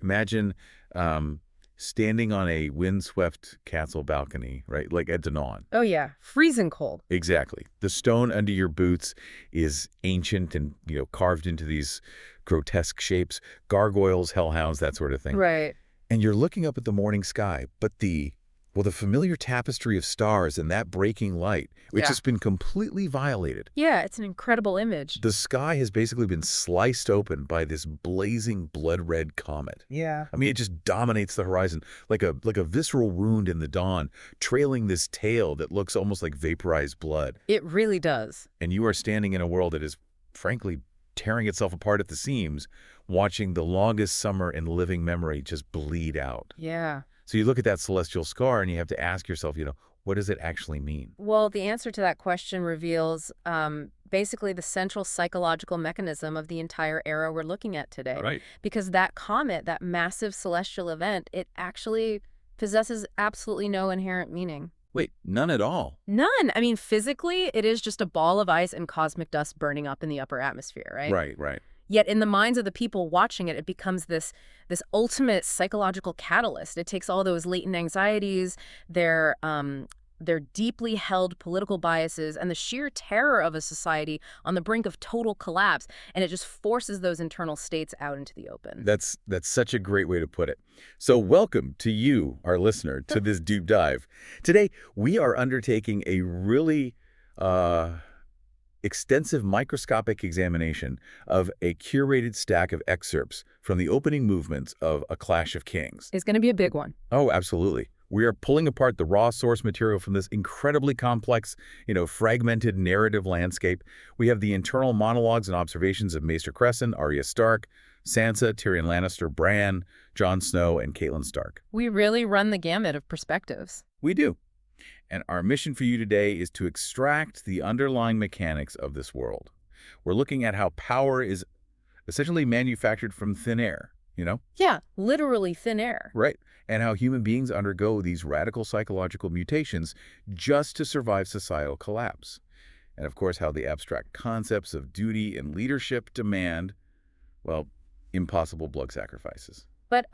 Imagine standing on a windswept castle balcony, right, like at dawn. Oh, yeah. Freezing cold. Exactly. The stone under your boots is ancient and, carved into these grotesque shapes, gargoyles, hellhounds, that sort of thing. Right. And you're looking up at the morning sky, but the familiar tapestry of stars and that breaking light, which Yeah. has been completely violated. Yeah, it's an incredible image. The sky has basically been sliced open by this blazing blood-red comet. Yeah. I mean, it just dominates the horizon like a visceral wound in the dawn, trailing this tail that looks almost like vaporized blood. It really does. And you are standing in a world that is, frankly, tearing itself apart at the seams, watching the longest summer in living memory just bleed out. Yeah. So you look at that celestial scar and you have to ask yourself, what does it actually mean? Well, the answer to that question reveals basically the central psychological mechanism of the entire era we're looking at today. Right. Because that comet, that massive celestial event, it actually possesses absolutely no inherent meaning. Wait, none at all? None. I mean, physically, it is just a ball of ice and cosmic dust burning up in the upper atmosphere, right? Right. Yet in the minds of the people watching it, it becomes this ultimate psychological catalyst. It takes all those latent anxieties, their deeply held political biases, and the sheer terror of a society on the brink of total collapse, and it just forces those internal states out into the open. That's such a great way to put it. So welcome to you, our listener, to this deep dive. Today, we are undertaking a really extensive microscopic examination of a curated stack of excerpts from the opening movements of A Clash of Kings. It's going to be a big one. Oh, absolutely. We are pulling apart the raw source material from this incredibly complex, fragmented narrative landscape. We have the internal monologues and observations of Maester Cressen, Arya Stark, Sansa, Tyrion Lannister, Bran, Jon Snow, and Catelyn Stark. We really run the gamut of perspectives. We do. And our mission for you today is to extract the underlying mechanics of this world. We're looking at how power is essentially manufactured from thin air, Yeah, literally thin air. Right. And how human beings undergo these radical psychological mutations just to survive societal collapse. And of course, how the abstract concepts of duty and leadership demand, well, impossible blood sacrifices. But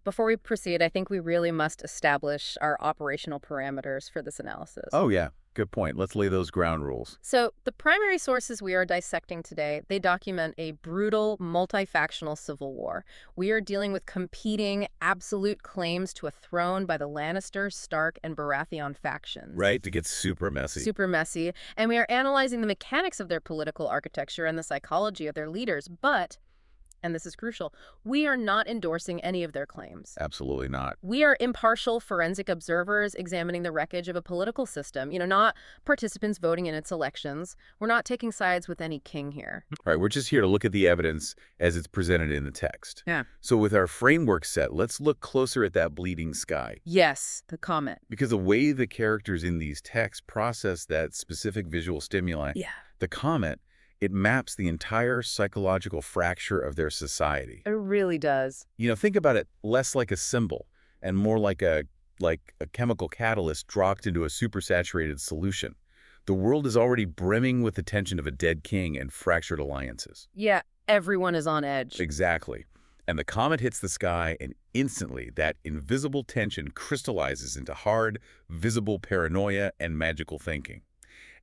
before we proceed, I think we really must establish our operational parameters for this analysis. Oh, yeah. Good point. Let's lay those ground rules. So the primary sources we are dissecting today, they document a brutal, multi-factional civil war. We are dealing with competing absolute claims to a throne by the Lannister, Stark, and Baratheon factions. Right, to get super messy. Super messy. And we are analyzing the mechanics of their political architecture and the psychology of their leaders. But, and this is crucial, we are not endorsing any of their claims. Absolutely not. We are impartial forensic observers examining the wreckage of a political system, not participants voting in its elections. We're not taking sides with any king here. Right, we're just here to look at the evidence as it's presented in the text. Yeah. So with our framework set, let's look closer at that bleeding sky. Yes, the comet. Because the way the characters in these texts process that specific visual stimuli, the comet, it maps the entire psychological fracture of their society. It really does. Think about it less like a symbol and more like a chemical catalyst dropped into a supersaturated solution. The world is already brimming with the tension of a dead king and fractured alliances. Yeah, everyone is on edge. Exactly. And the comet hits the sky, and instantly that invisible tension crystallizes into hard, visible paranoia and magical thinking.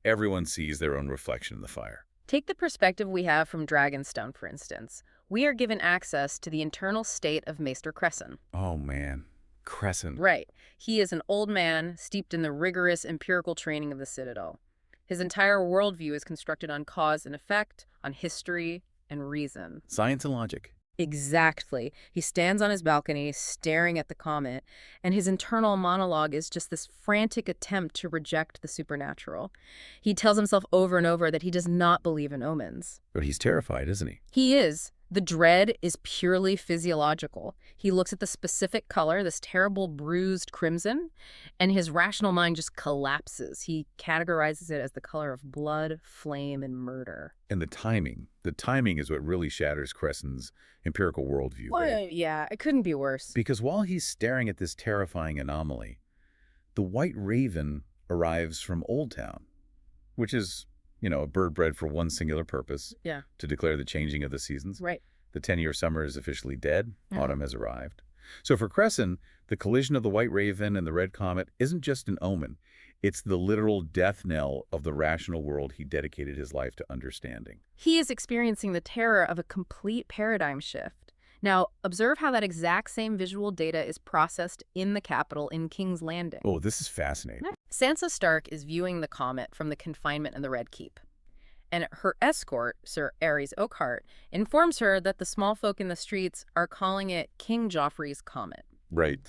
Everyone sees their own reflection in the fire. Take the perspective we have from Dragonstone, for instance. We are given access to the internal state of Maester Cressen. Oh, man. Cressen. Right. He is an old man steeped in the rigorous empirical training of the Citadel. His entire worldview is constructed on cause and effect, on history and reason. Science and logic. Exactly. He stands on his balcony, staring at the comet, and his internal monologue is just this frantic attempt to reject the supernatural. He tells himself over and over that he does not believe in omens. But he's terrified, isn't he? He is. The dread is purely physiological. He looks at the specific color, this terrible bruised crimson, and his rational mind just collapses. He categorizes it as the color of blood, flame, and murder. And the timing is what really shatters Cressen's empirical worldview. Well, yeah, it couldn't be worse. Because while he's staring at this terrifying anomaly, the White Raven arrives from Old Town, which is, a bird bred for one singular purpose. Yeah. To declare the changing of the seasons. Right. The 10-year summer is officially dead. Yeah. Autumn has arrived. So for Cressen, the collision of the White Raven and the Red Comet isn't just an omen. It's the literal death knell of the rational world he dedicated his life to understanding. He is experiencing the terror of a complete paradigm shift. Now, observe how that exact same visual data is processed in the capital in King's Landing. Oh, this is fascinating. Sansa Stark is viewing the comet from the confinement in the Red Keep. And her escort, Sir Ares Oakhart, informs her that the small folk in the streets are calling it King Joffrey's comet. Right.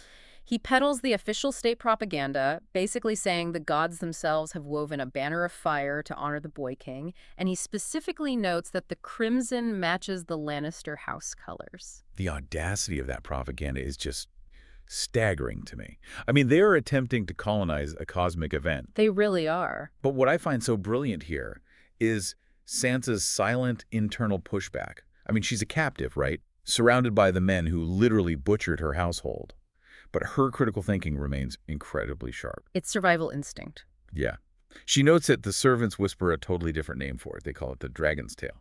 He peddles the official state propaganda, basically saying the gods themselves have woven a banner of fire to honor the Boy King, and he specifically notes that the crimson matches the Lannister house colors. The audacity of that propaganda is just staggering to me. I mean, they are attempting to colonize a cosmic event. They really are. But what I find so brilliant here is Sansa's silent internal pushback. I mean, she's a captive, right? Surrounded by the men who literally butchered her household. But her critical thinking remains incredibly sharp. It's survival instinct. Yeah. She notes that the servants whisper a totally different name for it. They call it the Dragon's Tail.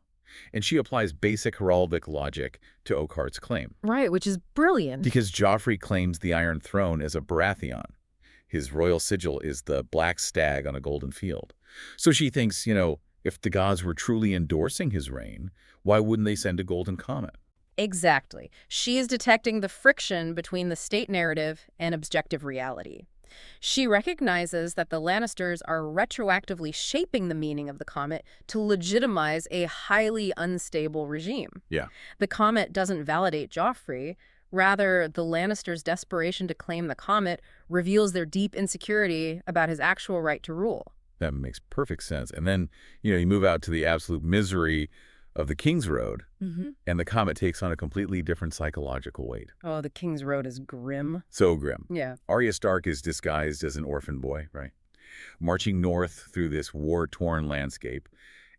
And she applies basic heraldic logic to Oakhart's claim. Right, which is brilliant. Because Joffrey claims the Iron Throne as a Baratheon. His royal sigil is the black stag on a golden field. So she thinks, if the gods were truly endorsing his reign, why wouldn't they send a golden comet? Exactly. She is detecting the friction between the state narrative and objective reality. She recognizes that the Lannisters are retroactively shaping the meaning of the comet to legitimize a highly unstable regime. Yeah. The comet doesn't validate Joffrey. Rather, the Lannisters' desperation to claim the comet reveals their deep insecurity about his actual right to rule. That makes perfect sense. And then, you move out to the absolute misery of the King's Road, and the comet takes on a completely different psychological weight. Oh, the King's Road is grim. So grim. Yeah. Arya Stark is disguised as an orphan boy, right? Marching north through this war-torn landscape,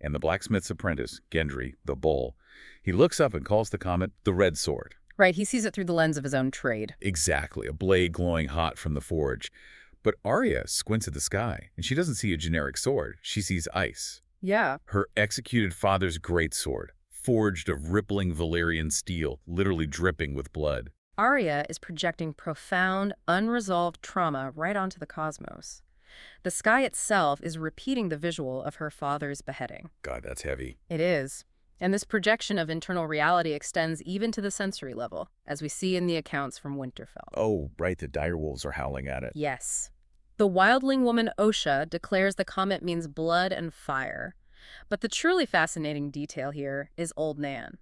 and the blacksmith's apprentice, Gendry, the bull, he looks up and calls the comet the Red Sword. Right, he sees it through the lens of his own trade. Exactly, a blade glowing hot from the forge. But Arya squints at the sky, and she doesn't see a generic sword. She sees ice. Yeah. Her executed father's greatsword, forged of rippling Valyrian steel, literally dripping with blood. Arya is projecting profound, unresolved trauma right onto the cosmos. The sky itself is repeating the visual of her father's beheading. God, that's heavy. It is. And this projection of internal reality extends even to the sensory level, as we see in the accounts from Winterfell. Oh, right, the direwolves are howling at it. Yes. The wildling woman Osha declares the comet means blood and fire. But the truly fascinating detail here is Old Nan.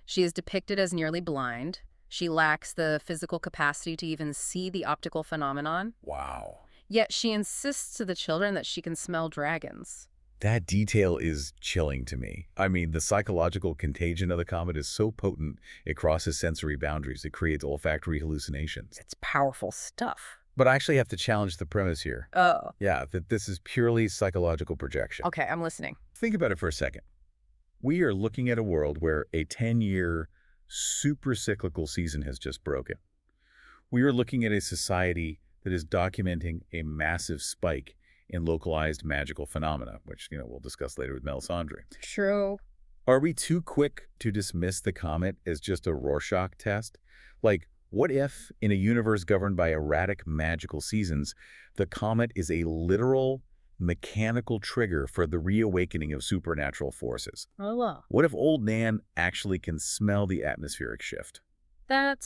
She is depicted as nearly blind. She lacks the physical capacity to even see the optical phenomenon. Wow. Yet she insists to the children that she can smell dragons. That detail is chilling to me. I mean, the psychological contagion of the comet is so potent, it crosses sensory boundaries. It creates olfactory hallucinations. It's powerful stuff. But I actually have to challenge the premise here. Oh. Yeah, that this is purely psychological projection. Okay, I'm listening. Think about it for a second. We are looking at a world where a 10-year super cyclical season has just broken. We are looking at a society that is documenting a massive spike in localized magical phenomena, which, we'll discuss later with Melisandre. True. Are we too quick to dismiss the comet as just a Rorschach test? Like, what if, in a universe governed by erratic magical seasons, the comet is a literal mechanical trigger for the reawakening of supernatural forces? Oh, wow. What if Old Nan actually can smell the atmospheric shift?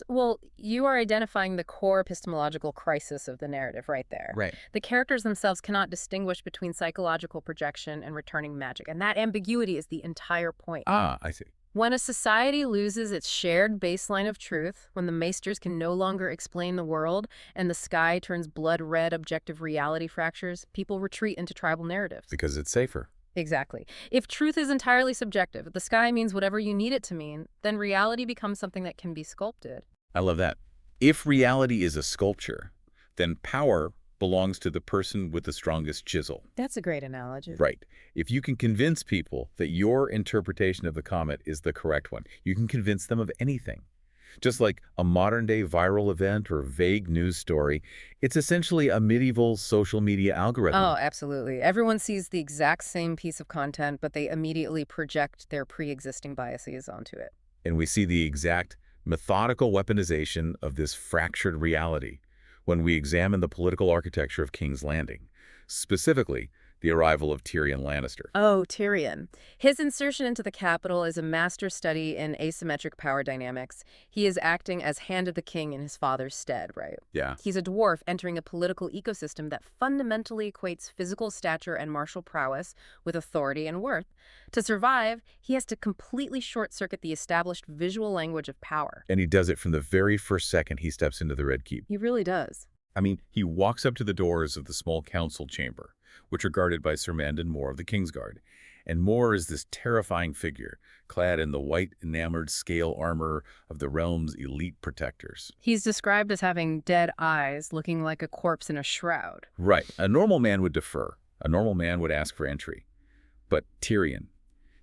Well, you are identifying the core epistemological crisis of the narrative right there. Right. The characters themselves cannot distinguish between psychological projection and returning magic, and that ambiguity is the entire point. Ah, I see. When a society loses its shared baseline of truth, when the maesters can no longer explain the world, and the sky turns blood-red objective reality fractures, people retreat into tribal narratives. Because it's safer. Exactly. If truth is entirely subjective, if the sky means whatever you need it to mean, then reality becomes something that can be sculpted. I love that. If reality is a sculpture, then power belongs to the person with the strongest chisel. That's a great analogy. Right. If you can convince people that your interpretation of the comet is the correct one, you can convince them of anything. Just like a modern-day viral event or vague news story, it's essentially a medieval social media algorithm. Oh, absolutely. Everyone sees the exact same piece of content, but they immediately project their pre-existing biases onto it. And we see the exact methodical weaponization of this fractured reality when we examine the political architecture of King's Landing, specifically the arrival of Tyrion Lannister. Oh, Tyrion. His insertion into the capital is a master study in asymmetric power dynamics. He is acting as Hand of the King in his father's stead, right? Yeah. He's a dwarf entering a political ecosystem that fundamentally equates physical stature and martial prowess with authority and worth. To survive, he has to completely short-circuit the established visual language of power. And he does it from the very first second he steps into the Red Keep. He really does. I mean, he walks up to the doors of the small council chamber, which are guarded by Sir Mandon Moore of the Kingsguard. And Moore is this terrifying figure, clad in the white enamored scale armor of the realm's elite protectors. He's described as having dead eyes, looking like a corpse in a shroud. Right. A normal man would defer. A normal man would ask for entry. But Tyrion,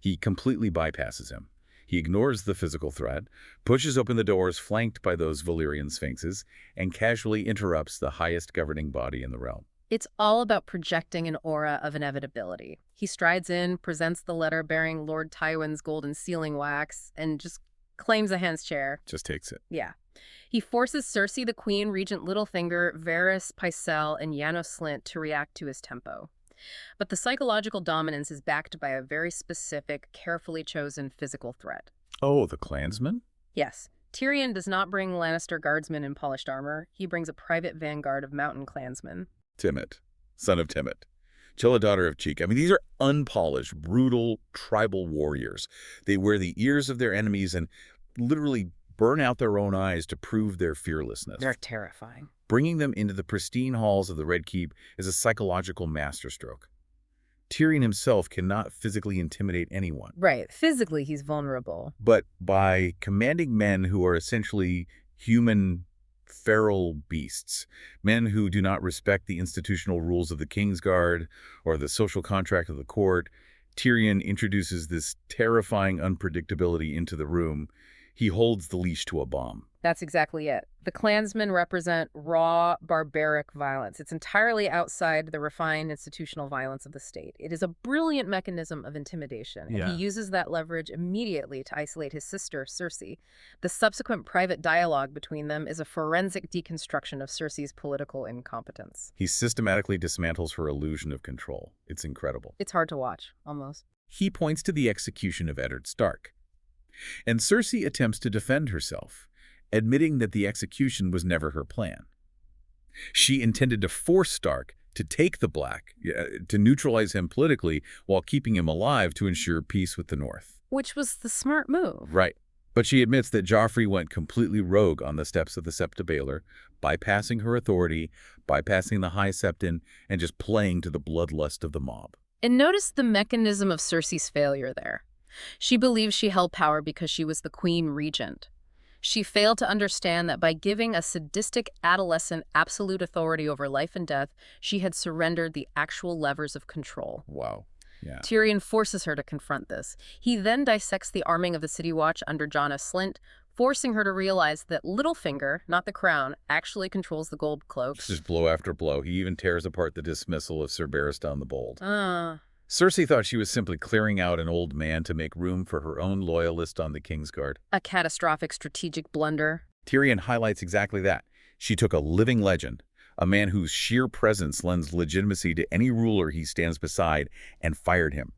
he completely bypasses him. He ignores the physical threat, pushes open the doors flanked by those Valyrian sphinxes, and casually interrupts the highest governing body in the realm. It's all about projecting an aura of inevitability. He strides in, presents the letter bearing Lord Tywin's golden sealing wax, and just claims a hand's chair. Just takes it. Yeah. He forces Cersei, the Queen, Regent Littlefinger, Varys, Pycelle, and Janos Slynt to react to his tempo. But the psychological dominance is backed by a very specific, carefully chosen physical threat. Oh, the clansman? Yes. Tyrion does not bring Lannister guardsmen in polished armor. He brings a private vanguard of mountain clansmen. Timett, son of Timett, Chilla, daughter of Cheek. I mean, these are unpolished, brutal, tribal warriors. They wear the ears of their enemies and literally burn out their own eyes to prove their fearlessness. They're terrifying. Bringing them into the pristine halls of the Red Keep is a psychological masterstroke. Tyrion himself cannot physically intimidate anyone. Right. Physically, he's vulnerable. But by commanding men who are essentially human feral beasts, men who do not respect the institutional rules of the Kingsguard or the social contract of the court, Tyrion introduces this terrifying unpredictability into the room. He holds the leash to a bomb. That's exactly it. The clansmen represent raw, barbaric violence. It's entirely outside the refined institutional violence of the state. It is a brilliant mechanism of intimidation, and he uses that leverage immediately to isolate his sister, Cersei. The subsequent private dialogue between them is a forensic deconstruction of Cersei's political incompetence. He systematically dismantles her illusion of control. It's incredible. It's hard to watch, almost. He points to the execution of Eddard Stark. And Cersei attempts to defend herself, admitting that the execution was never her plan. She intended to force Stark to take the Black, to neutralize him politically while keeping him alive to ensure peace with the North. Which was the smart move. Right. But she admits that Joffrey went completely rogue on the steps of the Septa Baelor, bypassing her authority, bypassing the High Septon, and just playing to the bloodlust of the mob. And notice the mechanism of Cersei's failure there. She believed she held power because she was the Queen Regent. She failed to understand that by giving a sadistic adolescent absolute authority over life and death, she had surrendered the actual levers of control. Wow. Yeah. Tyrion forces her to confront this. He then dissects the arming of the City Watch under Janos Slynt, forcing her to realize that Littlefinger, not the Crown, actually controls the gold cloaks. Just blow after blow. He even tears apart the dismissal of Sir Barristan the Bold. Ah. Cersei thought she was simply clearing out an old man to make room for her own loyalist on the Kingsguard. A catastrophic strategic blunder. Tyrion highlights exactly that. She took a living legend, a man whose sheer presence lends legitimacy to any ruler he stands beside, and fired him.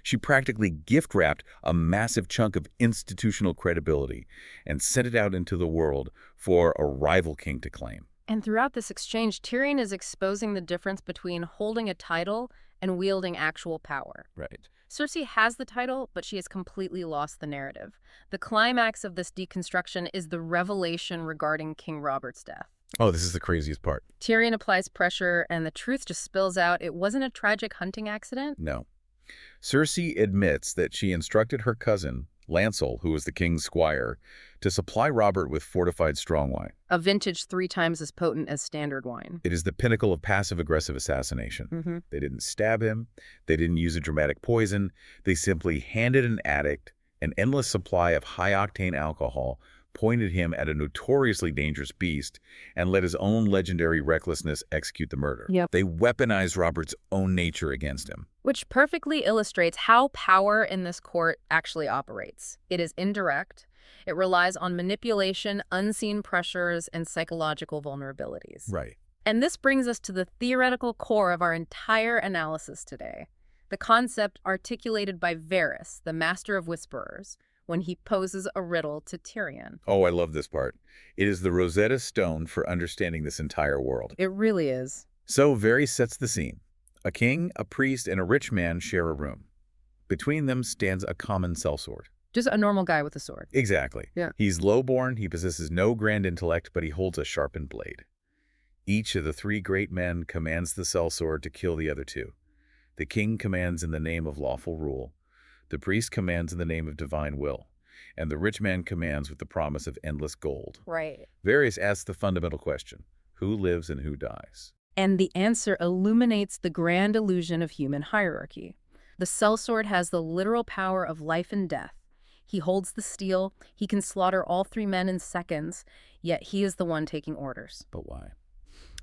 She practically gift-wrapped a massive chunk of institutional credibility and sent it out into the world for a rival king to claim. And throughout this exchange, Tyrion is exposing the difference between holding a title and wielding actual power. Right. Cersei has the title, but she has completely lost the narrative. The climax of this deconstruction is the revelation regarding King Robert's death. Oh, this is the craziest part. Tyrion applies pressure, and the truth just spills out. It wasn't a tragic hunting accident. No. Cersei admits that she instructed her cousin, Lancel, who was the king's squire, to supply Robert with fortified strong wine. A vintage 3 times as potent as standard wine. It is the pinnacle of passive-aggressive assassination. They didn't stab him. They didn't use a dramatic poison. They simply handed an addict an endless supply of high-octane alcohol, pointed him at a notoriously dangerous beast, and let his own legendary recklessness execute the murder. They weaponized Robert's own nature against him. Which perfectly illustrates how power in this court actually operates. It is indirect. It relies on manipulation, unseen pressures, and psychological vulnerabilities. Right. And this brings us to the theoretical core of our entire analysis today, the concept articulated by Varys, the Master of Whisperers, when he poses a riddle to Tyrion. Oh, I love this part. It is the Rosetta Stone for understanding this entire world. It really is. So Varys sets the scene. A king, a priest, and a rich man share a room. Between them stands a common sellsword. Just a normal guy with a sword. Exactly. Yeah. He's lowborn, he possesses no grand intellect, but he holds a sharpened blade. Each of the three great men commands the sellsword to kill the other two. The king commands in the name of lawful rule. The priest commands in the name of divine will. And the rich man commands with the promise of endless gold. Right. Varys asks the fundamental question, who lives and who dies? And the answer illuminates the grand illusion of human hierarchy. The sellsword has the literal power of life and death. He holds the steel, he can slaughter all three men in seconds, yet he is the one taking orders. But why?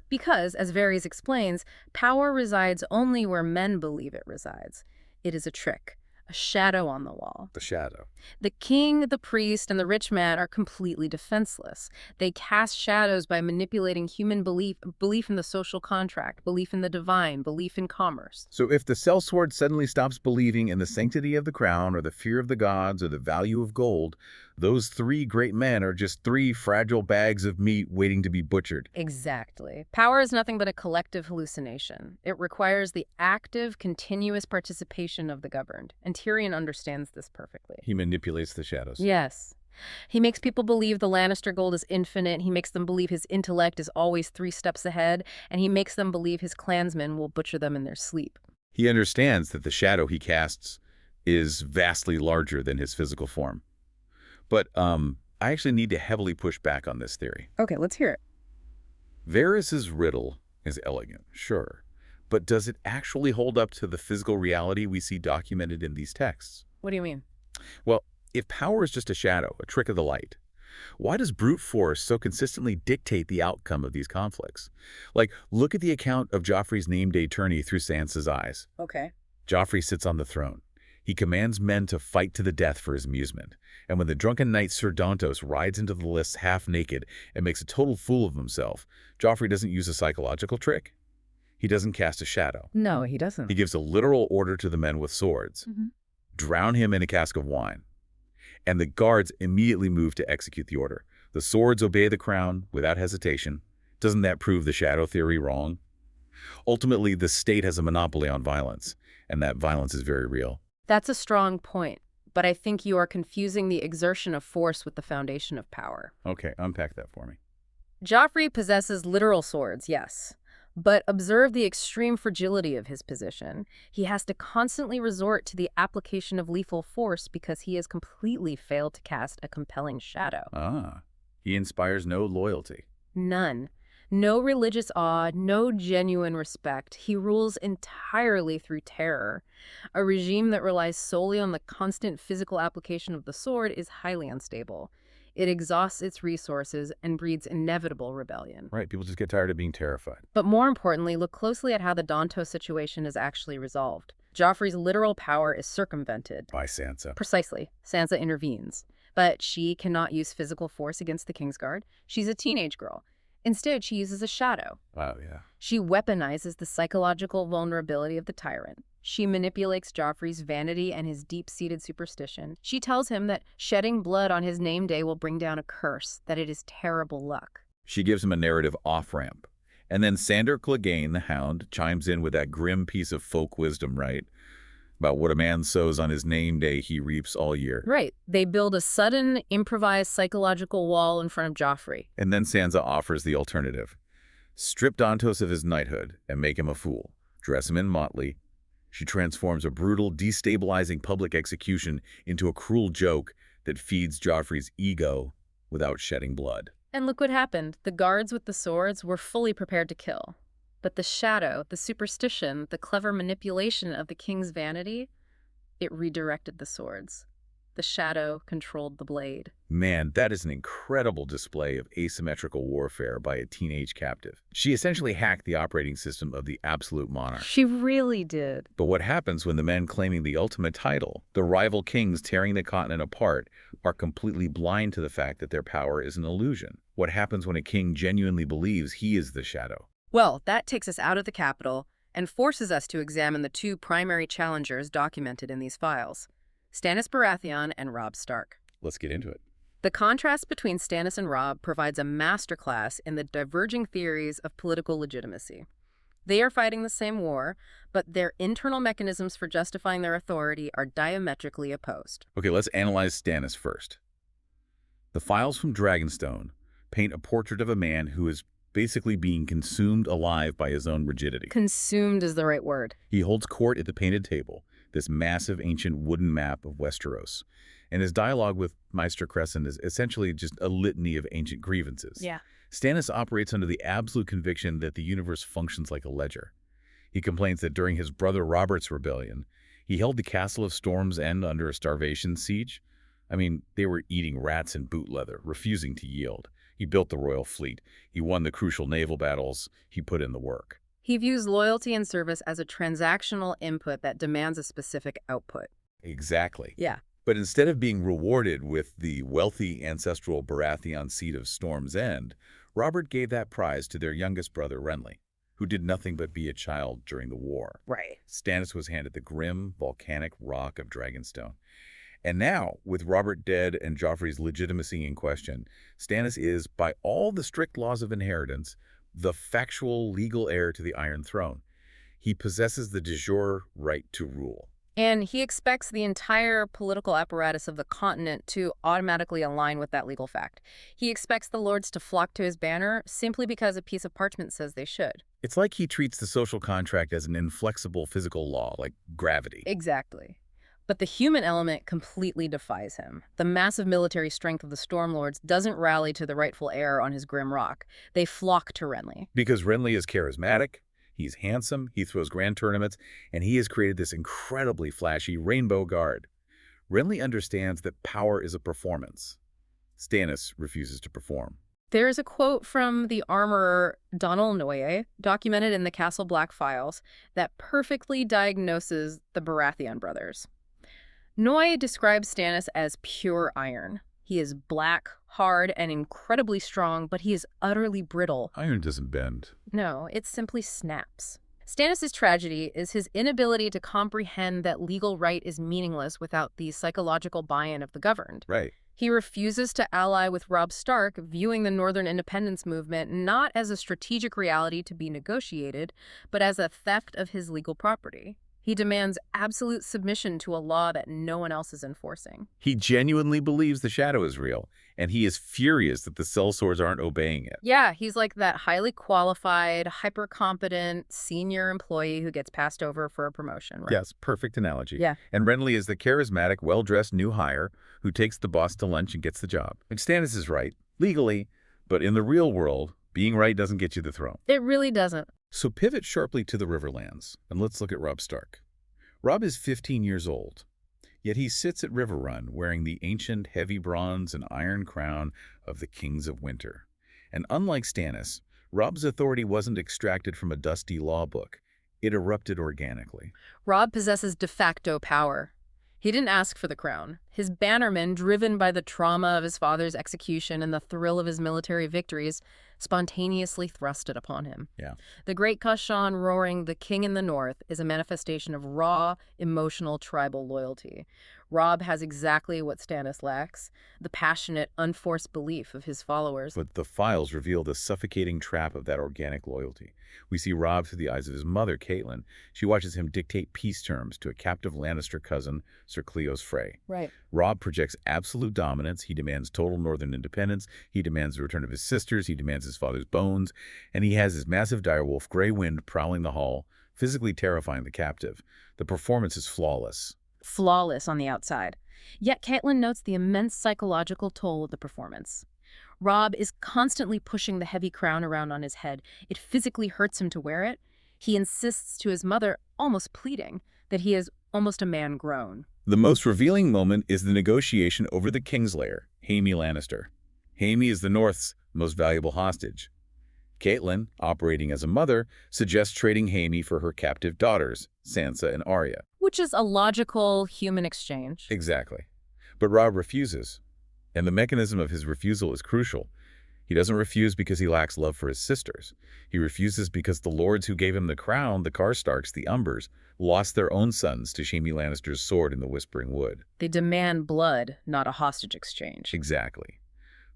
Because, as Varys explains, power resides only where men believe it resides. It is a trick, a shadow on the wall. The shadow. The king, the priest, and the rich man are completely defenseless. They cast shadows by manipulating human belief in the social contract, belief in the divine, belief in commerce. So if the sellsword suddenly stops believing in the sanctity of the crown or the fear of the gods or the value of gold, those three great men are just three fragile bags of meat waiting to be butchered. Exactly. Power is nothing but a collective hallucination. It requires the active, continuous participation of the governed. And Tyrion understands this perfectly. He manipulates the shadows. Yes. He makes people believe the Lannister gold is infinite. He makes them believe his intellect is always 3 steps ahead. And he makes them believe his clansmen will butcher them in their sleep. He understands that the shadow he casts is vastly larger than his physical form. But I actually need to heavily push back on this theory. Okay, let's hear it. Varys's riddle is elegant, sure. But does it actually hold up to the physical reality we see documented in these texts? What do you mean? Well, if power is just a shadow, a trick of the light, why does brute force so consistently dictate the outcome of these conflicts? Like, look at the account of Joffrey's name-day tourney through Sansa's eyes. Okay. Joffrey sits on the throne. He commands men to fight to the death for his amusement. And when the drunken knight Sir Dantos rides into the lists half-naked and makes a total fool of himself, Joffrey doesn't use a psychological trick. He doesn't cast a shadow. No, he doesn't. He gives a literal order to the men with swords. Drown him in a cask of wine. And the guards immediately move to execute the order. The swords obey the crown without hesitation. Doesn't that prove the shadow theory wrong? Ultimately, the state has a monopoly on violence, and that violence is very real. That's a strong point, but I think you are confusing the exertion of force with the foundation of power. Okay, unpack that for me. Joffrey possesses literal swords, yes. But observe the extreme fragility of his position. He has to constantly resort to the application of lethal force because he has completely failed to cast a compelling shadow. Ah, he inspires no loyalty. None. No religious awe, no genuine respect. He rules entirely through terror. A regime that relies solely on the constant physical application of the sword is highly unstable. It exhausts its resources and breeds inevitable rebellion. Right, people just get tired of being terrified. But more importantly, look closely at how the Dantos situation is actually resolved. Joffrey's literal power is circumvented. By Sansa. Precisely. Sansa intervenes. But she cannot use physical force against the Kingsguard. She's a teenage girl. Instead, she uses a shadow. Wow, yeah. She weaponizes the psychological vulnerability of the tyrant. She manipulates Joffrey's vanity and his deep-seated superstition. She tells him that shedding blood on his name day will bring down a curse, that it is terrible luck. She gives him a narrative off-ramp. And then Sandor Clegane, the Hound, chimes in with that grim piece of folk wisdom, right? About what a man sows on his name day, he reaps all year. Right. They build a sudden, improvised psychological wall in front of Joffrey. And then Sansa offers the alternative. Strip Dantos of his knighthood and make him a fool. Dress him in motley. She transforms a brutal, destabilizing public execution into a cruel joke that feeds Joffrey's ego without shedding blood. And look what happened. The guards with the swords were fully prepared to kill. But the shadow, the superstition, the clever manipulation of the king's vanity, it redirected the swords. The shadow controlled the blade. Man, that is an incredible display of asymmetrical warfare by a teenage captive. She essentially hacked the operating system of the absolute monarch. She really did. But what happens when the men claiming the ultimate title, the rival kings tearing the continent apart, are completely blind to the fact that their power is an illusion? What happens when a king genuinely believes he is the shadow? Well, that takes us out of the capital and forces us to examine the two primary challengers documented in these files, Stannis Baratheon and Robb Stark. Let's get into it. The contrast between Stannis and Robb provides a masterclass in the diverging theories of political legitimacy. They are fighting the same war, but their internal mechanisms for justifying their authority are diametrically opposed. Okay, let's analyze Stannis first. The files from Dragonstone paint a portrait of a man who is basically being consumed alive by his own rigidity. Consumed is the right word. He holds court at the Painted Table, this massive ancient wooden map of Westeros. And his dialogue with Maester Cressen is essentially just a litany of ancient grievances. Yeah. Stannis operates under the absolute conviction that the universe functions like a ledger. He complains that during his brother Robert's rebellion, he held the castle of Storm's End under a starvation siege. I mean, they were eating rats in boot leather, refusing to yield. He built the royal fleet. He won the crucial naval battles. He put in the work. He views loyalty and service as a transactional input that demands a specific output. Exactly. Yeah. But instead of being rewarded with the wealthy ancestral Baratheon seat of Storm's End, Robert gave that prize to their youngest brother, Renly, who did nothing but be a child during the war. Right. Stannis was handed the grim, volcanic rock of Dragonstone. And now, with Robert dead and Joffrey's legitimacy in question, Stannis is, by all the strict laws of inheritance, the factual legal heir to the Iron Throne. He possesses the de jure right to rule. And he expects the entire political apparatus of the continent to automatically align with that legal fact. He expects the lords to flock to his banner simply because a piece of parchment says they should. It's like he treats the social contract as an inflexible physical law, like gravity. Exactly. But the human element completely defies him. The massive military strength of the Stormlords doesn't rally to the rightful heir on his grim rock. They flock to Renly. Because Renly is charismatic, he's handsome, he throws grand tournaments, and he has created this incredibly flashy rainbow guard. Renly understands that power is a performance. Stannis refuses to perform. There is a quote from the armorer Donal Noye, documented in the Castle Black files, that perfectly diagnoses the Baratheon brothers. Noye describes Stannis as pure iron. He is black, hard, and incredibly strong, but he is utterly brittle. Iron doesn't bend. No, it simply snaps. Stannis' tragedy is his inability to comprehend that legal right is meaningless without the psychological buy-in of the governed. Right. He refuses to ally with Robb Stark, viewing the Northern Independence movement not as a strategic reality to be negotiated, but as a theft of his legal property. He demands absolute submission to a law that no one else is enforcing. He genuinely believes the shadow is real, and he is furious that the sellswords aren't obeying it. Yeah, he's like that highly qualified, hyper-competent senior employee who gets passed over for a promotion, right? Yes, perfect analogy. Yeah. And Renly is the charismatic, well-dressed new hire who takes the boss to lunch and gets the job. And Stannis is right, legally, but in the real world, being right doesn't get you the throne. It really doesn't. So pivot sharply to the Riverlands, and let's look at Robb Stark. Robb is 15 years old, yet he sits at Riverrun wearing the ancient heavy bronze and iron crown of the Kings of Winter. And unlike Stannis, Robb's authority wasn't extracted from a dusty law book. It erupted organically. Robb possesses de facto power. He didn't ask for the crown. His bannermen, driven by the trauma of his father's execution and the thrill of his military victories, spontaneously thrust it upon him. Yeah. The Great Kashan roaring, "The King in the North," is a manifestation of raw, emotional tribal loyalty. Robb has exactly what Stannis lacks, the passionate, unforced belief of his followers. But the files reveal the suffocating trap of that organic loyalty. We see Robb through the eyes of his mother, Catelyn. She watches him dictate peace terms to a captive Lannister cousin, Sir Cleos Frey. Right. Robb projects absolute dominance. He demands total northern independence. He demands the return of his sisters. He demands his father's bones. And he has his massive direwolf, Grey Wind, prowling the hall, physically terrifying the captive. The performance is flawless. Flawless on the outside. Yet Catelyn notes the immense psychological toll of the performance. Robb is constantly pushing the heavy crown around on his head. It physically hurts him to wear it. He insists to his mother, almost pleading, that he is almost a man grown. The most revealing moment is the negotiation over the Kingslayer, Jaime Lannister. Jaime is the North's most valuable hostage. Catelyn, operating as a mother, suggests trading Jaime for her captive daughters, Sansa and Arya. Which is a logical human exchange. Exactly. But Robb refuses. And the mechanism of his refusal is crucial. He doesn't refuse because he lacks love for his sisters. He refuses because the lords who gave him the crown, the Karstarks, the Umbers, lost their own sons to Jaime Lannister's sword in the Whispering Wood. They demand blood, not a hostage exchange. Exactly.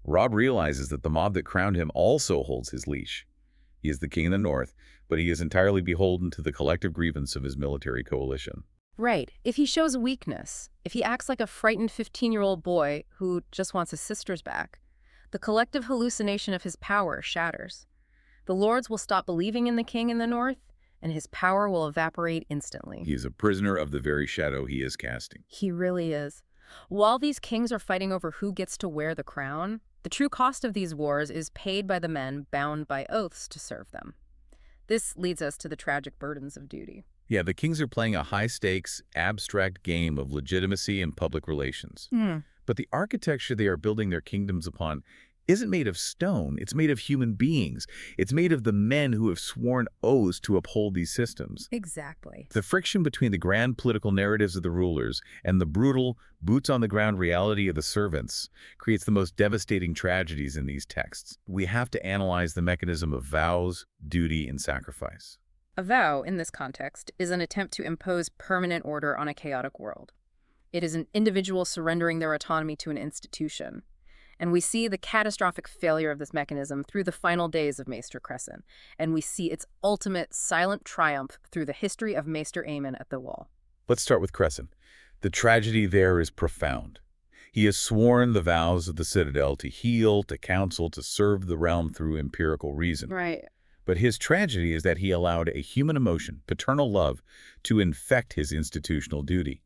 Robb realizes that the mob that crowned him also holds his leash. He is the king of the North, but he is entirely beholden to the collective grievance of his military coalition. Right. If he shows weakness, if he acts like a frightened 15-year-old boy who just wants his sisters back, the collective hallucination of his power shatters. The lords will stop believing in the king in the North, and his power will evaporate instantly. He is a prisoner of the very shadow he is casting. He really is. While these kings are fighting over who gets to wear the crown, the true cost of these wars is paid by the men bound by oaths to serve them. This leads us to the tragic burdens of duty. Yeah, the kings are playing a high-stakes, abstract game of legitimacy and public relations. But the architecture they are building their kingdoms upon isn't made of stone. It's made of human beings. It's made of the men who have sworn oaths to uphold these systems. Exactly. The friction between the grand political narratives of the rulers and the brutal, boots-on-the-ground reality of the servants creates the most devastating tragedies in these texts. We have to analyze the mechanism of vows, duty, and sacrifice. A vow, in this context, is an attempt to impose permanent order on a chaotic world. It is an individual surrendering their autonomy to an institution. And we see the catastrophic failure of this mechanism through the final days of Maester Cressen, and we see its ultimate silent triumph through the history of Maester Aemon at the Wall. Let's start with Cressen. The tragedy there is profound. He has sworn the vows of the Citadel to heal, to counsel, to serve the realm through empirical reason. Right. But his tragedy is that he allowed a human emotion, paternal love, to infect his institutional duty.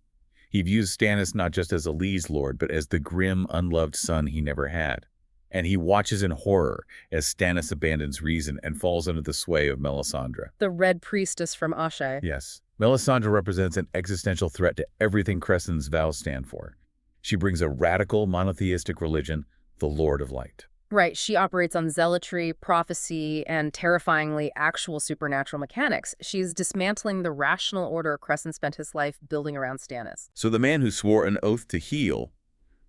He views Stannis not just as a liege lord, but as the grim, unloved son he never had. And he watches in horror as Stannis abandons reason and falls under the sway of Melisandre. The Red Priestess from Ashe. Yes, Melisandre represents an existential threat to everything Cressen's vows stand for. She brings a radical, monotheistic religion, the Lord of Light. Right, she operates on zealotry, prophecy, and terrifyingly actual supernatural mechanics. She's dismantling the rational order Cressen spent his life building around Stannis. So the man who swore an oath to heal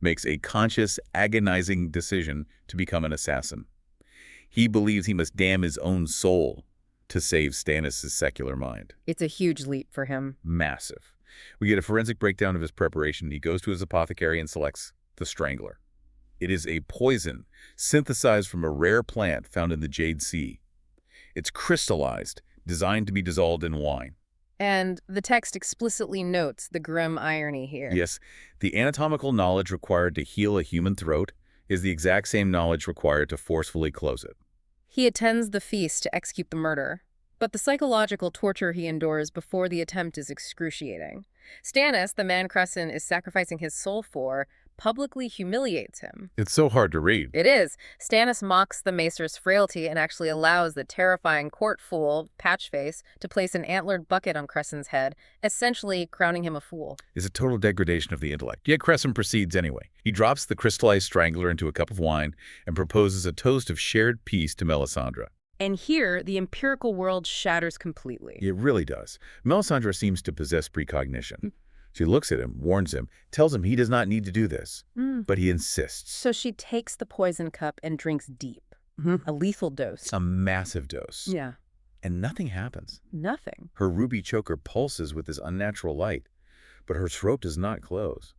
makes a conscious, agonizing decision to become an assassin. He believes he must damn his own soul to save Stannis' secular mind. It's a huge leap for him. Massive. We get a forensic breakdown of his preparation. He goes to his apothecary and selects the Strangler. It is a poison synthesized from a rare plant found in the Jade Sea. It's crystallized, designed to be dissolved in wine. And the text explicitly notes the grim irony here. Yes, the anatomical knowledge required to heal a human throat is the exact same knowledge required to forcefully close it. He attends the feast to execute the murder, but the psychological torture he endures before the attempt is excruciating. Stannis, the man Cressen is sacrificing his soul for, publicly humiliates him. It's so hard to read. It is. Stannis mocks the maester's frailty and actually allows the terrifying court fool, Patchface, to place an antlered bucket on Cressen's head, essentially crowning him a fool. It's a total degradation of the intellect. Yet Cressen proceeds anyway. He drops the crystallized strangler into a cup of wine and proposes a toast of shared peace to Melisandre. And here, the empirical world shatters completely. It really does. Melisandre seems to possess precognition. She looks at him, warns him, tells him he does not need to do this, but he insists. So she takes the poison cup and drinks deep. A lethal dose. A massive dose. Yeah. And nothing happens. Nothing. Her ruby choker pulses with this unnatural light, but her throat does not close.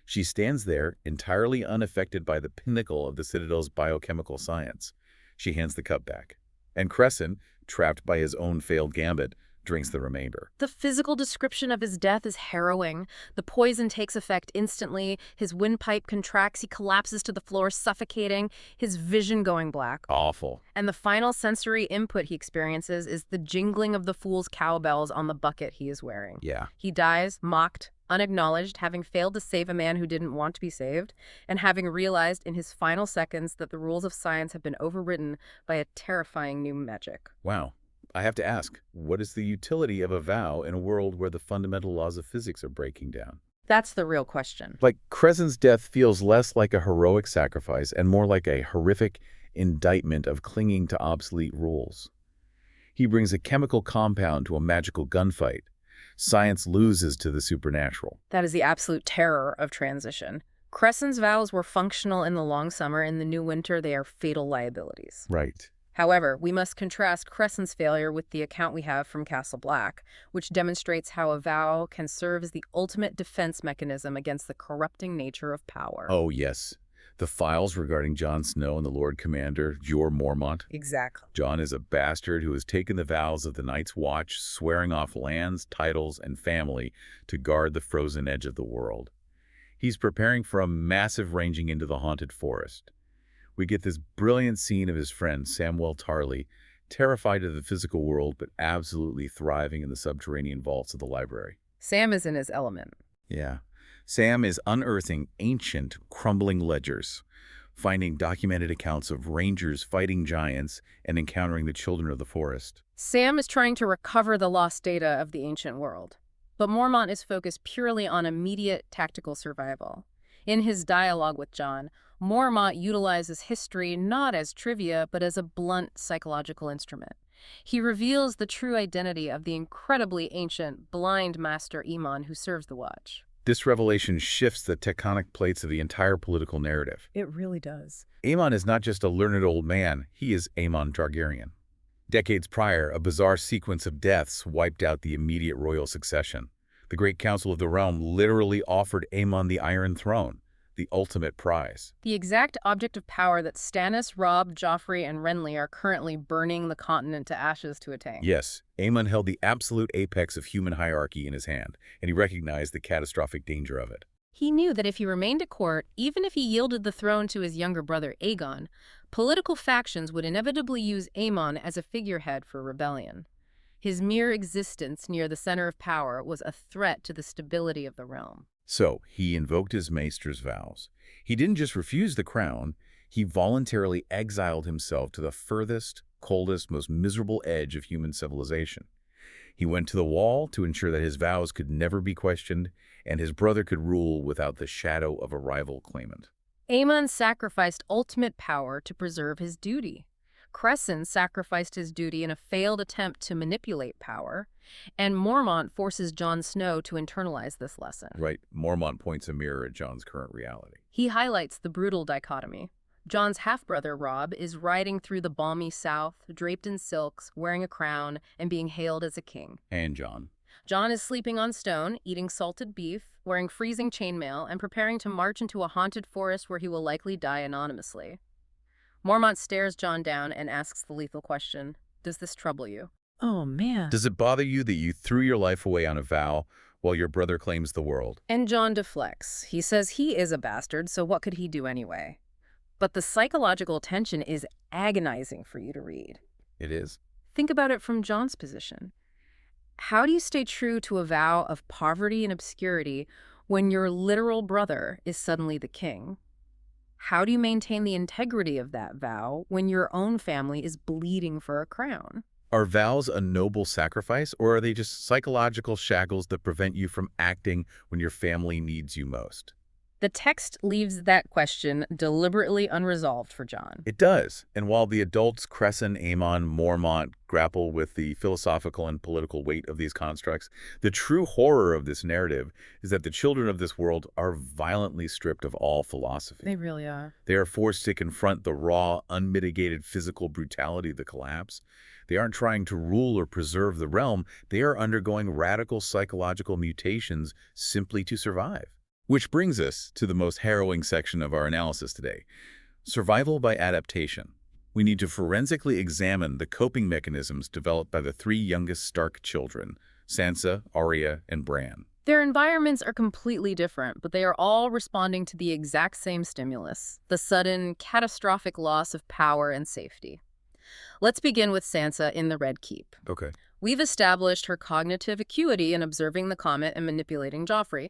She stands there, entirely unaffected by the pinnacle of the Citadel's biochemical science. She hands the cup back. And Cressen, trapped by his own failed gambit, drinks the remainder. The physical description of his death is harrowing. The poison takes effect instantly. His windpipe contracts. He collapses to the floor, suffocating, his vision going black. Awful. And the final sensory input he experiences is the jingling of the fool's cowbells on the bucket he is wearing. Yeah. He dies, mocked, unacknowledged, having failed to save a man who didn't want to be saved, and having realized in his final seconds that the rules of science have been overridden by a terrifying new magic. Wow. I have to ask, what is the utility of a vow in a world where the fundamental laws of physics are breaking down? That's the real question. Like, Cressen's death feels less like a heroic sacrifice and more like a horrific indictment of clinging to obsolete rules. He brings a chemical compound to a magical gunfight. Science loses to the supernatural. That is the absolute terror of transition. Cressen's vows were functional in the long summer. In the new winter, they are fatal liabilities. Right. However, we must contrast Cressen's failure with the account we have from Castle Black, which demonstrates how a vow can serve as the ultimate defense mechanism against the corrupting nature of power. Oh, yes. The files regarding Jon Snow and the Lord Commander, Jorah Mormont. Exactly. Jon is a bastard who has taken the vows of the Night's Watch, swearing off lands, titles, and family to guard the frozen edge of the world. He's preparing for a massive ranging into the haunted forest. We get this brilliant scene of his friend, Samwell Tarly, terrified of the physical world but absolutely thriving in the subterranean vaults of the library. Sam is in his element. Yeah. Sam is unearthing ancient, crumbling ledgers, finding documented accounts of rangers fighting giants and encountering the children of the forest. Sam is trying to recover the lost data of the ancient world, but Mormont is focused purely on immediate tactical survival. In his dialogue with Jon, Mormont utilizes history not as trivia, but as a blunt psychological instrument. He reveals the true identity of the incredibly ancient, blind Maester Aemon who serves the Watch. This revelation shifts the tectonic plates of the entire political narrative. It really does. Aemon is not just a learned old man, he is Aemon Targaryen. Decades prior, a bizarre sequence of deaths wiped out the immediate royal succession. The Great Council of the Realm literally offered Aemon the Iron Throne, the ultimate prize. The exact object of power that Stannis, Robb, Joffrey, and Renly are currently burning the continent to ashes to attain. Yes, Aemon held the absolute apex of human hierarchy in his hand, and he recognized the catastrophic danger of it. He knew that if he remained at court, even if he yielded the throne to his younger brother Aegon, political factions would inevitably use Aemon as a figurehead for rebellion. His mere existence near the center of power was a threat to the stability of the realm. So, he invoked his maester's vows. He didn't just refuse the crown, he voluntarily exiled himself to the furthest, coldest, most miserable edge of human civilization. He went to the wall to ensure that his vows could never be questioned, and his brother could rule without the shadow of a rival claimant. Aemon sacrificed ultimate power to preserve his duty. Cressen sacrificed his duty in a failed attempt to manipulate power, and Mormont forces Jon Snow to internalize this lesson. Right, Mormont points a mirror at Jon's current reality. He highlights the brutal dichotomy. Jon's half-brother, Robb, is riding through the balmy south, draped in silks, wearing a crown, and being hailed as a king. And Jon. Jon is sleeping on stone, eating salted beef, wearing freezing chainmail, and preparing to march into a haunted forest where he will likely die anonymously. Mormont stares Jon down and asks the lethal question, "Does this trouble you?" Oh, man. Does it bother you that you threw your life away on a vow while your brother claims the world? And Jon deflects. He says he is a bastard, so what could he do anyway? But the psychological tension is agonizing for you to read. It is. Think about it from Jon's position. How do you stay true to a vow of poverty and obscurity when your literal brother is suddenly the king? How do you maintain the integrity of that vow when your own family is bleeding for a crown? Are vows a noble sacrifice, or are they just psychological shackles that prevent you from acting when your family needs you most? The text leaves that question deliberately unresolved for Jon. It does. And while the adults, Cressen, Aemon, Mormont, grapple with the philosophical and political weight of these constructs, the true horror of this narrative is that the children of this world are violently stripped of all philosophy. They really are. They are forced to confront the raw, unmitigated physical brutality of the collapse. They aren't trying to rule or preserve the realm. They are undergoing radical psychological mutations simply to survive. Which brings us to the most harrowing section of our analysis today. Survival by adaptation. We need to forensically examine the coping mechanisms developed by the three youngest Stark children, Sansa, Arya, and Bran. Their environments are completely different, but they are all responding to the exact same stimulus, the sudden, catastrophic loss of power and safety. Let's begin with Sansa in the Red Keep. Okay. We've established her cognitive acuity in observing the comet and manipulating Joffrey,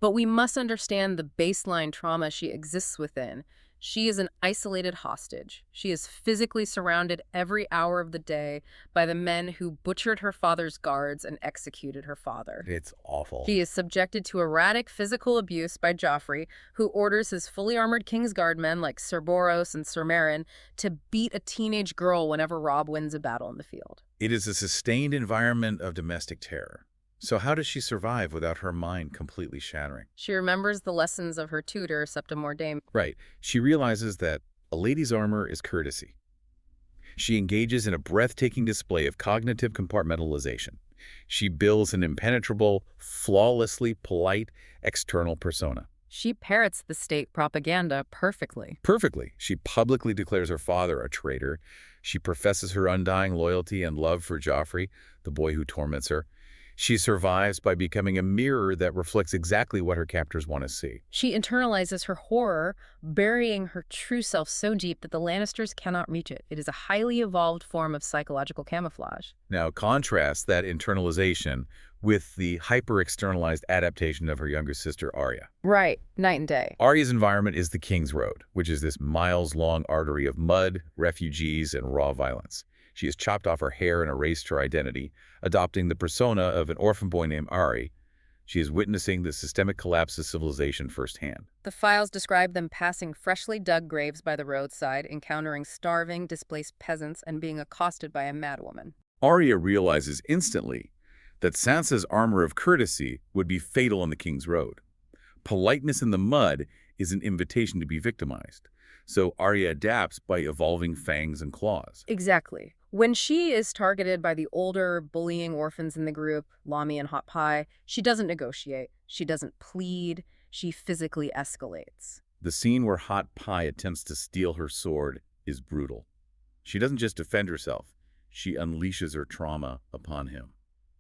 but we must understand the baseline trauma she exists within. She is an isolated hostage. She is physically surrounded every hour of the day by the men who butchered her father's guards and executed her father. It's awful. She is subjected to erratic physical abuse by Joffrey, who orders his fully armored Kingsguard men like Ser Boros and Ser Meryn to beat a teenage girl whenever Robb wins a battle in the field. It is a sustained environment of domestic terror. So how does she survive without her mind completely shattering? She remembers the lessons of her tutor, Septa Mordane. Right. She realizes that a lady's armor is courtesy. She engages in a breathtaking display of cognitive compartmentalization. She builds an impenetrable, flawlessly polite external persona. She parrots the state propaganda perfectly. Perfectly. She publicly declares her father a traitor. She professes her undying loyalty and love for Joffrey, the boy who torments her. She survives by becoming a mirror that reflects exactly what her captors want to see. She internalizes her horror, burying her true self so deep that the Lannisters cannot reach it. It is a highly evolved form of psychological camouflage. Now, contrast that internalization with the hyper-externalized adaptation of her younger sister, Arya. Right, night and day. Arya's environment is the King's Road, which is this miles-long artery of mud, refugees, and raw violence. She has chopped off her hair and erased her identity, adopting the persona of an orphan boy named Ari. She is witnessing the systemic collapse of civilization firsthand. The files describe them passing freshly dug graves by the roadside, encountering starving, displaced peasants, and being accosted by a madwoman. Arya realizes instantly that Sansa's armor of courtesy would be fatal on the King's Road. Politeness in the mud is an invitation to be victimized. So Arya adapts by evolving fangs and claws. Exactly. When she is targeted by the older, bullying orphans in the group, Lamy and Hot Pie, she doesn't negotiate. She doesn't plead. She physically escalates. The scene where Hot Pie attempts to steal her sword is brutal. She doesn't just defend herself. She unleashes her trauma upon him.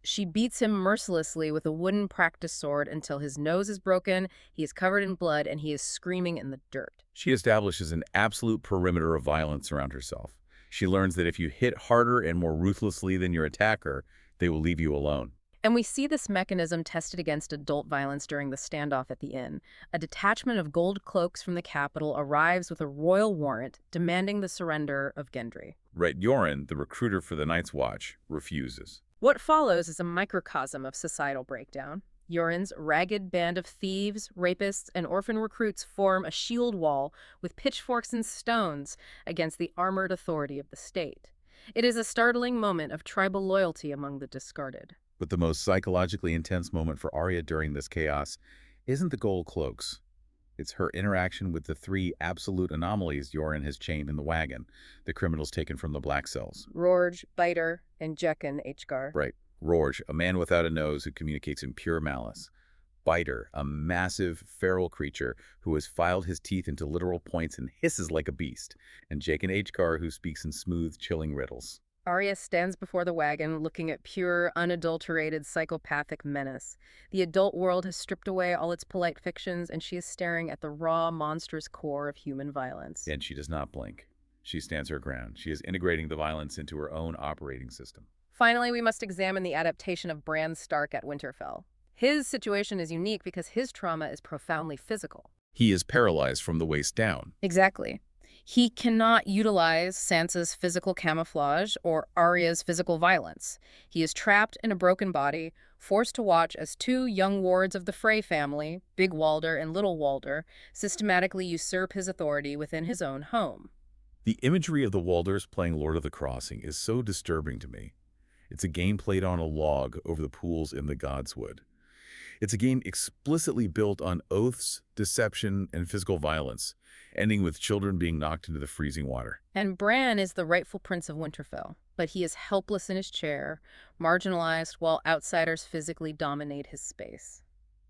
She beats him mercilessly with a wooden practice sword until his nose is broken, he is covered in blood, and he is screaming in the dirt. She establishes an absolute perimeter of violence around herself. She learns that if you hit harder and more ruthlessly than your attacker, they will leave you alone. And we see this mechanism tested against adult violence during the standoff at the inn. A detachment of gold cloaks from the capital arrives with a royal warrant demanding the surrender of Gendry. Red Yoren, the recruiter for the Night's Watch, refuses. What follows is a microcosm of societal breakdown. Yoren's ragged band of thieves, rapists, and orphan recruits form a shield wall with pitchforks and stones against the armored authority of the state. It is a startling moment of tribal loyalty among the discarded. But the most psychologically intense moment for Arya during this chaos isn't the gold cloaks. It's her interaction with the three absolute anomalies Yoren has chained in the wagon, the criminals taken from the Black Cells. Rorge, Biter, and Jekon Hgar. Right. Rorge, a man without a nose who communicates in pure malice. Biter, a massive feral creature who has filed his teeth into literal points and hisses like a beast. And Jekon Hgar, who speaks in smooth, chilling riddles. Arya stands before the wagon, looking at pure, unadulterated, psychopathic menace. The adult world has stripped away all its polite fictions, and she is staring at the raw, monstrous core of human violence. And she does not blink. She stands her ground. She is integrating the violence into her own operating system. Finally, we must examine the adaptation of Bran Stark at Winterfell. His situation is unique because his trauma is profoundly physical. He is paralyzed from the waist down. Exactly. He cannot utilize Sansa's physical camouflage or Arya's physical violence. He is trapped in a broken body, forced to watch as two young wards of the Frey family, Big Walder and Little Walder, systematically usurp his authority within his own home. The imagery of the Walders playing Lord of the Crossing is so disturbing to me. It's a game played on a log over the pools in the Godswood. It's a game explicitly built on oaths, deception, and physical violence, ending with children being knocked into the freezing water. And Bran is the rightful prince of Winterfell, but he is helpless in his chair, marginalized while outsiders physically dominate his space.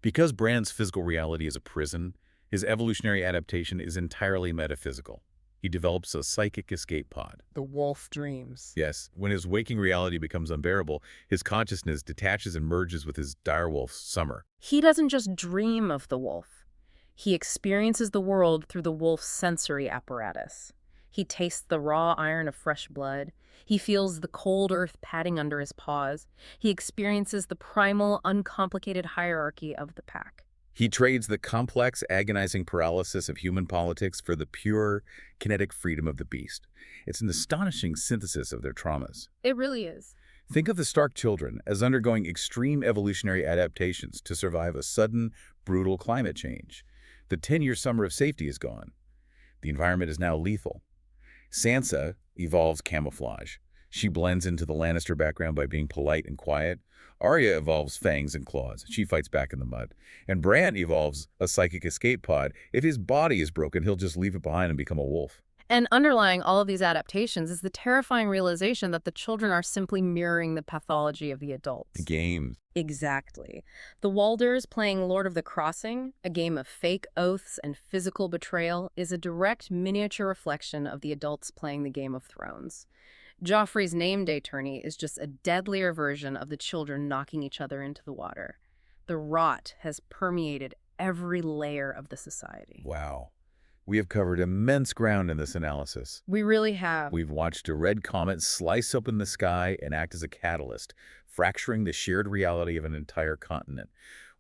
Because Bran's physical reality is a prison, his evolutionary adaptation is entirely metaphysical. He develops a psychic escape pod. The wolf dreams. Yes, when his waking reality becomes unbearable, his consciousness detaches and merges with his direwolf Summer. He doesn't just dream of the wolf. He experiences the world through the wolf's sensory apparatus. He tastes the raw iron of fresh blood. He feels the cold earth padding under his paws. He experiences the primal, uncomplicated hierarchy of the pack. He trades the complex, agonizing paralysis of human politics for the pure, kinetic freedom of the beast. It's an astonishing synthesis of their traumas. It really is. Think of the Stark children as undergoing extreme evolutionary adaptations to survive a sudden, brutal climate change. The 10-year summer of safety is gone. The environment is now lethal. Sansa evolves camouflage. She blends into the Lannister background by being polite and quiet. Arya evolves fangs and claws. She fights back in the mud. And Bran evolves a psychic escape pod. If his body is broken, he'll just leave it behind and become a wolf. And underlying all of these adaptations is the terrifying realization that the children are simply mirroring the pathology of the adults. The games. Exactly. The Walders playing Lord of the Crossing, a game of fake oaths and physical betrayal, is a direct miniature reflection of the adults playing the Game of Thrones. Joffrey's name day tourney is just a deadlier version of the children knocking each other into the water. The rot has permeated every layer of the society. Wow. We have covered immense ground in this analysis. We really have. We've watched a red comet slice open the sky and act as a catalyst, fracturing the shared reality of an entire continent.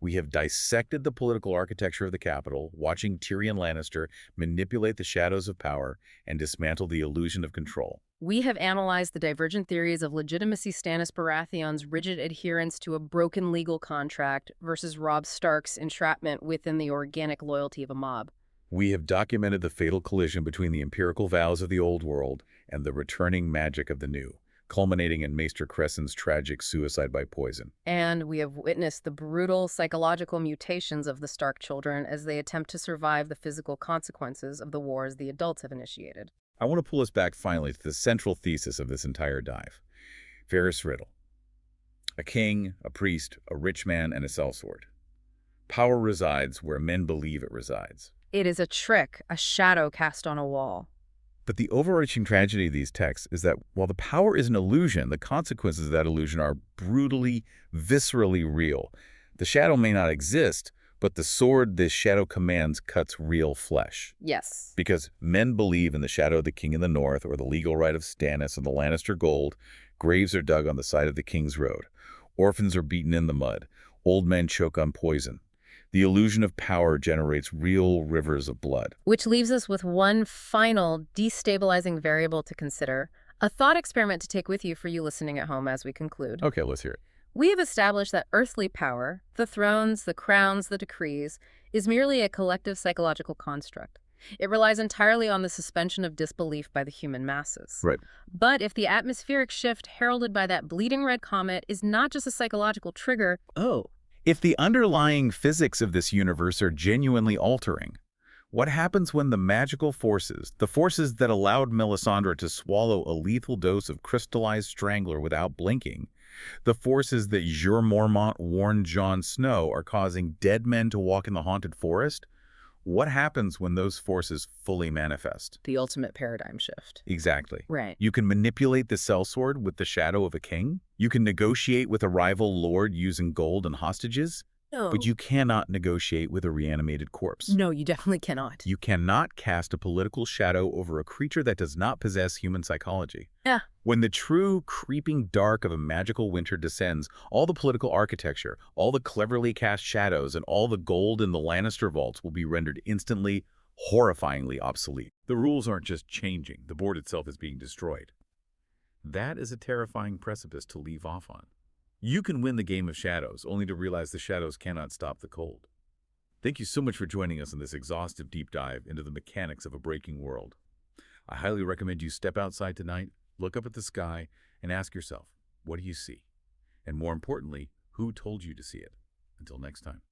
We have dissected the political architecture of the capital, watching Tyrion Lannister manipulate the shadows of power and dismantle the illusion of control. We have analyzed the divergent theories of legitimacy Stannis Baratheon's rigid adherence to a broken legal contract versus Robb Stark's entrapment within the organic loyalty of a mob. We have documented the fatal collision between the empirical vows of the old world and the returning magic of the new, culminating in Maester Cressen's tragic suicide by poison. And we have witnessed the brutal psychological mutations of the Stark children as they attempt to survive the physical consequences of the wars the adults have initiated. I want to pull us back finally to the central thesis of this entire dive. Ferris Riddle. A king, a priest, a rich man, and a sellsword. Power resides where men believe it resides. It is a trick, a shadow cast on a wall. But the overarching tragedy of these texts is that while the power is an illusion, the consequences of that illusion are brutally, viscerally real. The shadow may not exist, but the sword this shadow commands cuts real flesh. Yes. Because men believe in the shadow of the king in the north or the legal right of Stannis and the Lannister gold, graves are dug on the side of the king's road. Orphans are beaten in the mud. Old men choke on poison. The illusion of power generates real rivers of blood. Which leaves us with one final destabilizing variable to consider, a thought experiment to take with you for you listening at home as we conclude. Okay, let's hear it. We have established that earthly power, the thrones, the crowns, the decrees, is merely a collective psychological construct. It relies entirely on the suspension of disbelief by the human masses. Right. But if the atmospheric shift heralded by that bleeding red comet is not just a psychological trigger, If the underlying physics of this universe are genuinely altering, what happens when the magical forces, the forces that allowed Melisandre to swallow a lethal dose of crystallized strangler without blinking, the forces that Jorah Mormont warned Jon Snow are causing dead men to walk in the haunted forest? What happens when those forces fully manifest? the ultimate paradigm shift. Exactly. Right. You can manipulate the sellsword with the shadow of a king. You can negotiate with a rival lord using gold and hostages. No. But you cannot negotiate with a reanimated corpse. No, you definitely cannot. You cannot cast a political shadow over a creature that does not possess human psychology. Yeah. When the true creeping dark of a magical winter descends, all the political architecture, all the cleverly cast shadows, and all the gold in the Lannister vaults will be rendered instantly, horrifyingly obsolete. The rules aren't just changing, the board itself is being destroyed. That is a terrifying precipice to leave off on. You can win the game of shadows, only to realize the shadows cannot stop the cold. Thank you so much for joining us in this exhaustive deep dive into the mechanics of a breaking world. I highly recommend you step outside tonight, look up at the sky, and ask yourself, what do you see? And more importantly, who told you to see it? Until next time.